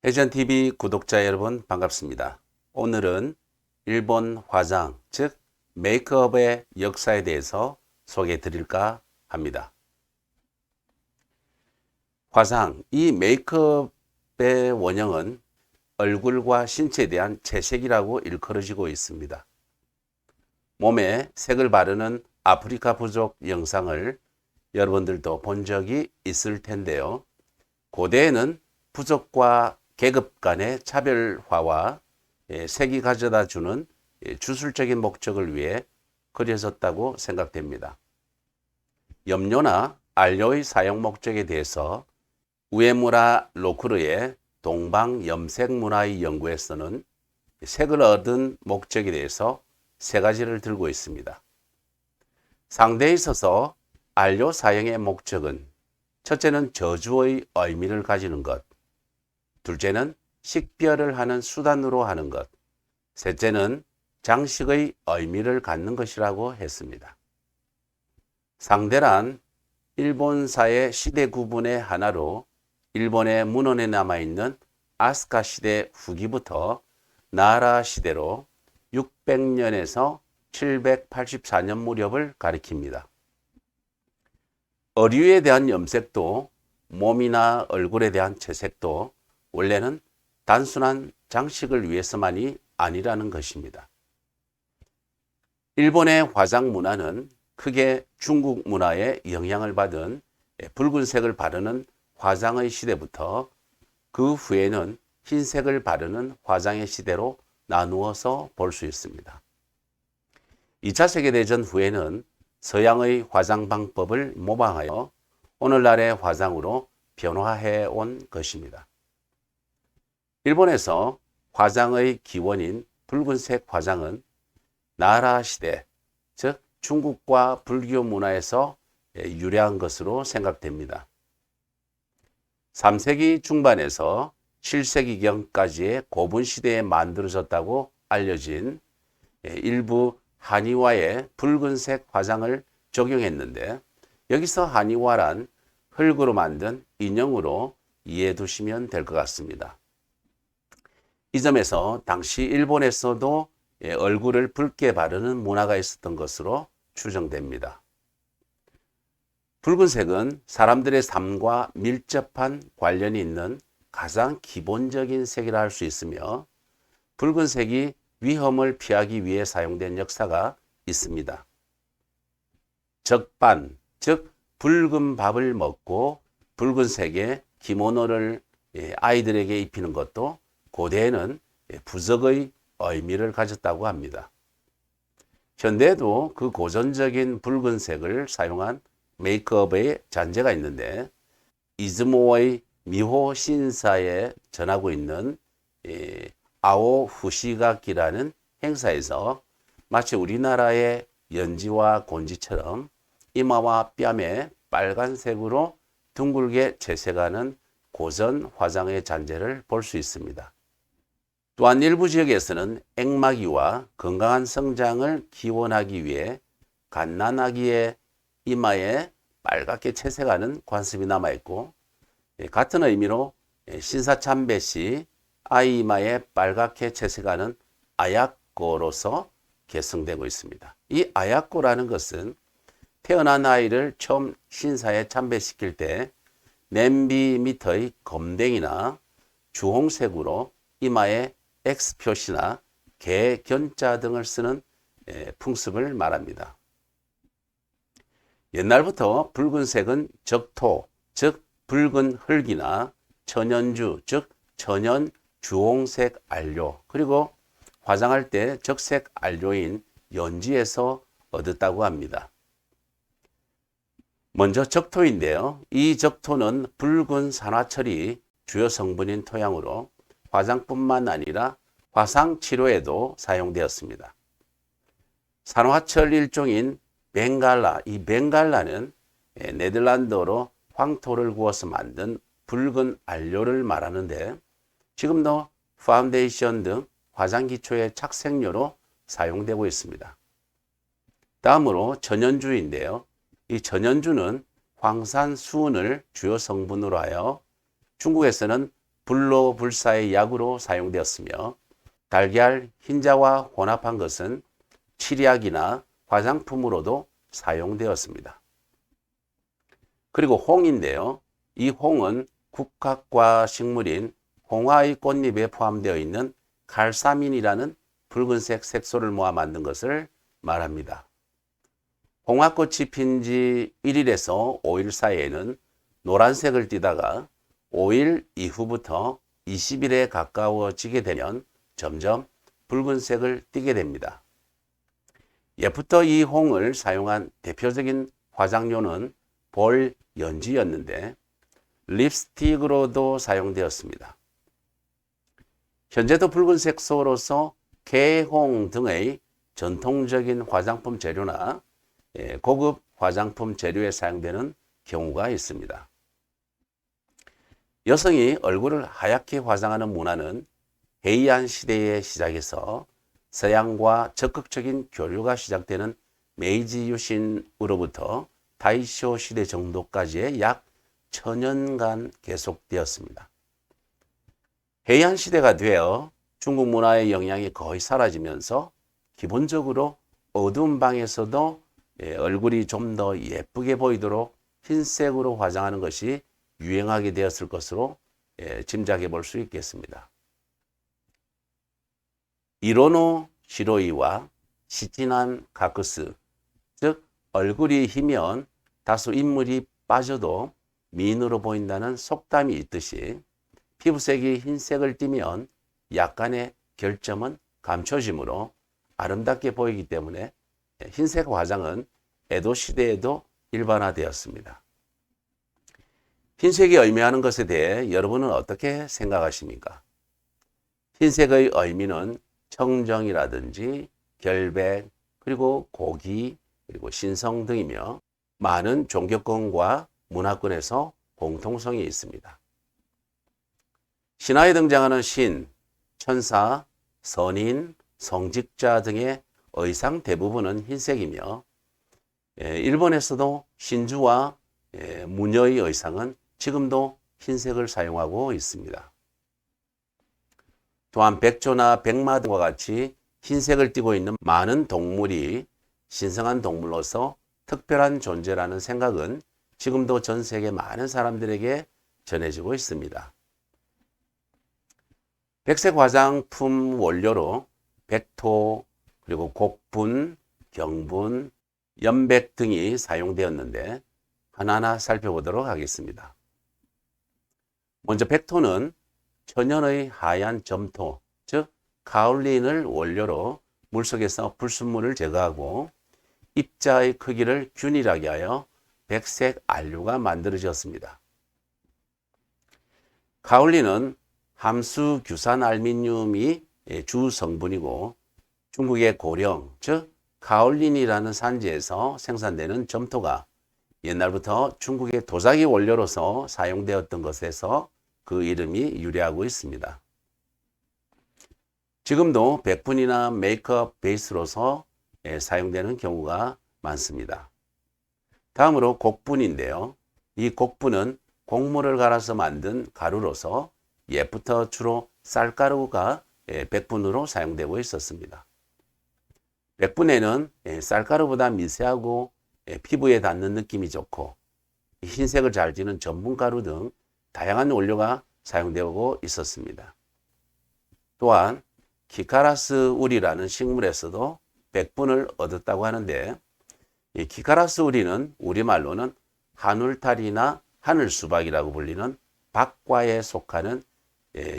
해전TV 구독자 여러분 반갑습니다. 오늘은 일본 화장, 즉 메이크업의 역사에 대해서 소개해 드릴까 합니다. 화장, 이 메이크업의 원형은 얼굴과 신체에 대한 채색이라고 일컬어지고 있습니다. 몸에 색을 바르는 아프리카 부족 영상을 여러분들도 본 적이 있을 텐데요. 고대에는 부족과 계급 간의 차별화와 색이 가져다 주는 주술적인 목적을 위해 그려졌다고 생각됩니다. 염료나 안료의 사용 목적에 대해서 우에무라 로쿠르의 동방 염색 문화의 연구에서는 색을 얻은 목적에 대해서 세 가지를 들고 있습니다. 상대에 있어서 안료 사용의 목적은 첫째는 저주의 의미를 가지는 것, 둘째는 식별을 하는 수단으로 하는 것, 셋째는 장식의 의미를 갖는 것이라고 했습니다. 상대란 일본사의 시대 구분의 하나로 일본의 문헌에 남아있는 아스카 시대 후기부터 나라 시대로 600년에서 784년 무렵을 가리킵니다. 어류에 대한 염색도 몸이나 얼굴에 대한 채색도 원래는 단순한 장식을 위해서만이 아니라는 것입니다. 일본의 화장 문화는 크게 중국 문화에 영향을 받은 붉은색을 바르는 화장의 시대부터 그 후에는 흰색을 바르는 화장의 시대로 나누어서 볼 수 있습니다. 2차 세계대전 후에는 서양의 화장 방법을 모방하여 오늘날의 화장으로 변화해 온 것입니다. 일본에서 화장의 기원인 붉은색 화장은 나라 시대, 즉 중국과 불교 문화에서 유래한 것으로 생각됩니다. 3세기 중반에서 7세기경까지의 고분 시대에 만들어졌다고 알려진 일부 한의화에 붉은색 화장을 적용했는데, 여기서 한의화란 흙으로 만든 인형으로 이해해 두시면 될 것 같습니다. 이 점에서 당시 일본에서도 얼굴을 붉게 바르는 문화가 있었던 것으로 추정됩니다. 붉은색은 사람들의 삶과 밀접한 관련이 있는 가장 기본적인 색이라 할 수 있으며, 붉은색이 위험을 피하기 위해 사용된 역사가 있습니다. 적반, 즉 붉은 밥을 먹고 붉은색의 기모노를 아이들에게 입히는 것도 고대에는 부적의 의미를 가졌다고 합니다. 현대에도 그 고전적인 붉은색을 사용한 메이크업의 잔재가 있는데, 이즈모의 미호 신사에 전하고 있는 아오 후시가키라는 행사에서 마치 우리나라의 연지와 곤지처럼 이마와 뺨에 빨간색으로 둥글게 채색하는 고전 화장의 잔재를 볼 수 있습니다. 또한 일부 지역에서는 액마기와 건강한 성장을 기원하기 위해 갓난아기의 이마에 빨갛게 채색하는 관습이 남아있고, 같은 의미로 신사참배 시 아이 이마에 빨갛게 채색하는 아야꼬로서 계승되고 있습니다. 이 아야꼬라는 것은 태어난 아이를 처음 신사에 참배시킬 때 냄비 밑의 검댕이나 주홍색으로 이마에 X 표시나 개 견자 등을 쓰는 풍습을 말합니다. 옛날부터 붉은색은 적토, 즉 붉은 흙이나 천연주, 즉 천연 주홍색 안료, 그리고 화장할 때 적색 안료인 연지에서 얻었다고 합니다. 먼저 적토인데요. 이 적토는 붉은 산화철이 주요 성분인 토양으로 화장뿐만 아니라 화상 치료에도 사용되었습니다. 산화철 일종인 벵갈라, 이 벵갈라는 네덜란드어로 황토를 구워서 만든 붉은 안료를 말하는데 지금도 파운데이션 등 화장 기초의 착색료로 사용되고 있습니다. 다음으로 천연주인데요. 이 천연주는 황산 수은을 주요 성분으로 하여 중국에서는 불로불사의 약으로 사용되었으며 달걀 흰자와 혼합한 것은 치약이나 화장품으로도 사용되었습니다. 그리고 홍인데요. 이 홍은 국화과 식물인 홍화의 꽃잎에 포함되어 있는 칼사민이라는 붉은색 색소를 모아 만든 것을 말합니다. 홍화꽃이 핀 지 1일에서 5일 사이에는 노란색을 띠다가 5일 이후부터 20일에 가까워지게 되면 점점 붉은색을 띠게 됩니다. 예부터 이 홍을 사용한 대표적인 화장료는 볼 연지였는데 립스틱으로도 사용되었습니다. 현재도 붉은 색소로서 개홍 등의 전통적인 화장품 재료나 고급 화장품 재료에 사용되는 경우가 있습니다. 여성이 얼굴을 하얗게 화장하는 문화는 헤이안 시대의 시작에서 서양과 적극적인 교류가 시작되는 메이지 유신으로부터 다이쇼 시대 정도까지의 약 1000년간 계속되었습니다. 헤이안 시대가 되어 중국 문화의 영향이 거의 사라지면서 기본적으로 어두운 방에서도 얼굴이 좀 더 예쁘게 보이도록 흰색으로 화장하는 것이 유행하게 되었을 것으로 짐작해 볼 수 있겠습니다. 이로노 시로이와 시치난 가크스, 즉 얼굴이 희면 다소 인물이 빠져도 미인으로 보인다는 속담이 있듯이 피부색이 흰색을 띠면 약간의 결점은 감춰지므로 아름답게 보이기 때문에 흰색 화장은 에도 시대에도 일반화되었습니다. 흰색이 의미하는 것에 대해 여러분은 어떻게 생각하십니까? 흰색의 의미는 청정이라든지 결백, 그리고 고기, 그리고 신성 등이며 많은 종교권과 문화권에서 공통성이 있습니다. 신화에 등장하는 신, 천사, 선인, 성직자 등의 의상 대부분은 흰색이며 일본에서도 신주와 무녀의 의상은 지금도 흰색을 사용하고 있습니다. 또한 백조나 백마 등과 같이 흰색을 띠고 있는 많은 동물이 신성한 동물로서 특별한 존재라는 생각은 지금도 전 세계 많은 사람들에게 전해지고 있습니다. 백색 화장품 원료로 백토, 그리고 곡분, 경분, 연백 등이 사용되었는데 하나하나 살펴보도록 하겠습니다. 먼저 백토는 천연의 하얀 점토, 즉 가올린을 원료로 물속에서 불순물을 제거하고 입자의 크기를 균일하게 하여 백색 안료가 만들어졌습니다. 가올린은 함수 규산 알미늄이 주 성분이고 중국의 고령, 즉 가올린이라는 산지에서 생산되는 점토가 옛날부터 중국의 도자기 원료로서 사용되었던 것에서 그 이름이 유래하고 있습니다. 지금도 백분이나 메이크업 베이스로서 사용되는 경우가 많습니다. 다음으로 곡분인데요. 이 곡분은 곡물을 갈아서 만든 가루로서 옛부터 주로 쌀가루가 백분으로 사용되고 있었습니다. 백분에는 쌀가루보다 미세하고 피부에 닿는 느낌이 좋고 흰색을 잘 띠는 전분가루 등 다양한 원료가 사용되고 있었습니다. 또한 키카라스 우리라는 식물에서도 백분을 얻었다고 하는데 이 키카라스 우리는 우리말로는 하늘탈이나 하늘수박이라고 불리는 박과에 속하는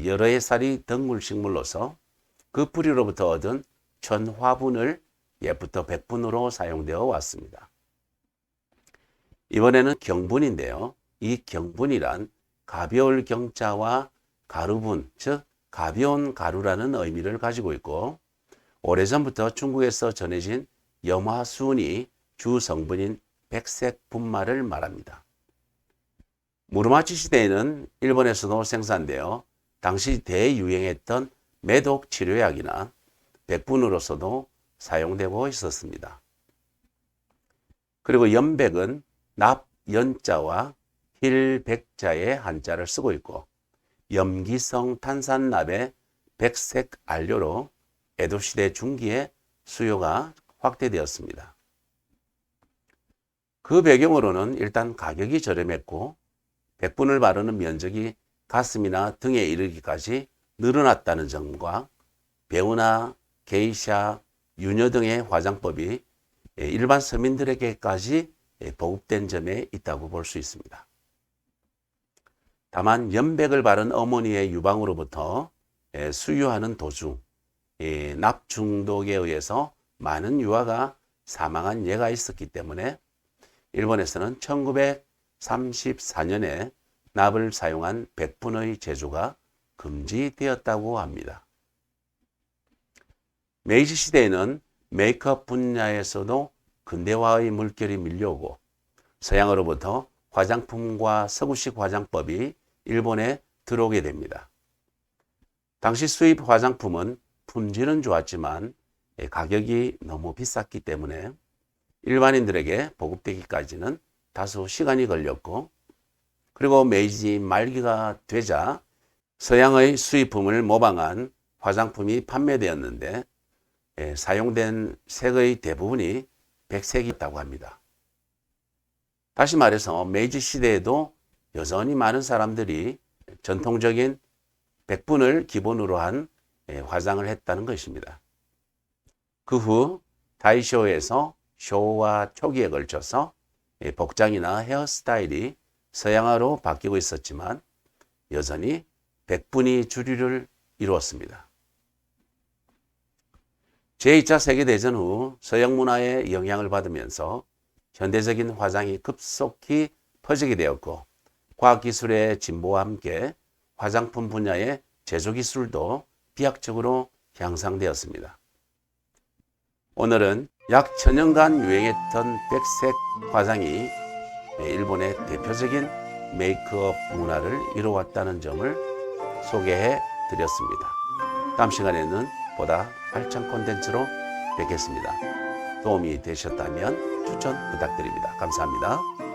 여러 해살이 덩굴식물로서 그 뿌리로부터 얻은 천화분을 옛부터 백분으로 사용되어 왔습니다. 이번에는 경분인데요. 이 경분이란 가벼울 경자와 가루분, 즉 가벼운 가루라는 의미를 가지고 있고 오래전부터 중국에서 전해진 염화순이 주 성분인 백색 분말을 말합니다. 무로마치 시대에는 일본에서도 생산되어 당시 대유행했던 매독 치료약이나 백분으로서도 사용되고 있었습니다. 그리고 연백은 납 연자와 힐 백자의 한자를 쓰고 있고 염기성 탄산납의 백색 안료로 에도시대 중기에 수요가 확대되었습니다. 그 배경으로는 일단 가격이 저렴했고 백분을 바르는 면적이 가슴이나 등에 이르기까지 늘어났다는 점과 배우나 게이샤, 유녀 등의 화장법이 일반 서민들에게까지 보급된 점에 있다고 볼 수 있습니다. 다만 연백을 바른 어머니의 유방으로부터 수유하는 도중 납 중독에 의해서 많은 유아가 사망한 예가 있었기 때문에 일본에서는 1934년에 납을 사용한 백분의 제조가 금지되었다고 합니다. 메이지 시대에는 메이크업 분야에서도 근대화의 물결이 밀려오고 서양으로부터 화장품과 서구식 화장법이 일본에 들어오게 됩니다. 당시 수입 화장품은 품질은 좋았지만 가격이 너무 비쌌기 때문에 일반인들에게 보급되기까지는 다소 시간이 걸렸고 그리고 메이지 말기가 되자 서양의 수입품을 모방한 화장품이 판매되었는데 사용된 색의 대부분이 백색이었다고 합니다. 다시 말해서 메이지 시대에도 여전히 많은 사람들이 전통적인 백분을 기본으로 한 화장을 했다는 것입니다. 그 후 다이쇼에서 쇼와 초기에 걸쳐서 복장이나 헤어스타일이 서양화로 바뀌고 있었지만 여전히 백분이 주류를 이루었습니다. 제2차 세계대전 후 서양 문화의 영향을 받으면서 현대적인 화장이 급속히 퍼지게 되었고 과학기술의 진보와 함께 화장품 분야의 제조기술도 비약적으로 향상되었습니다. 오늘은 약 1000년간 유행했던 백색 화장이 일본의 대표적인 메이크업 문화를 이루어왔다는 점을 소개해 드렸습니다. 다음 시간에는 보다 알찬 콘텐츠로 뵙겠습니다. 도움이 되셨다면 추천 부탁드립니다. 감사합니다.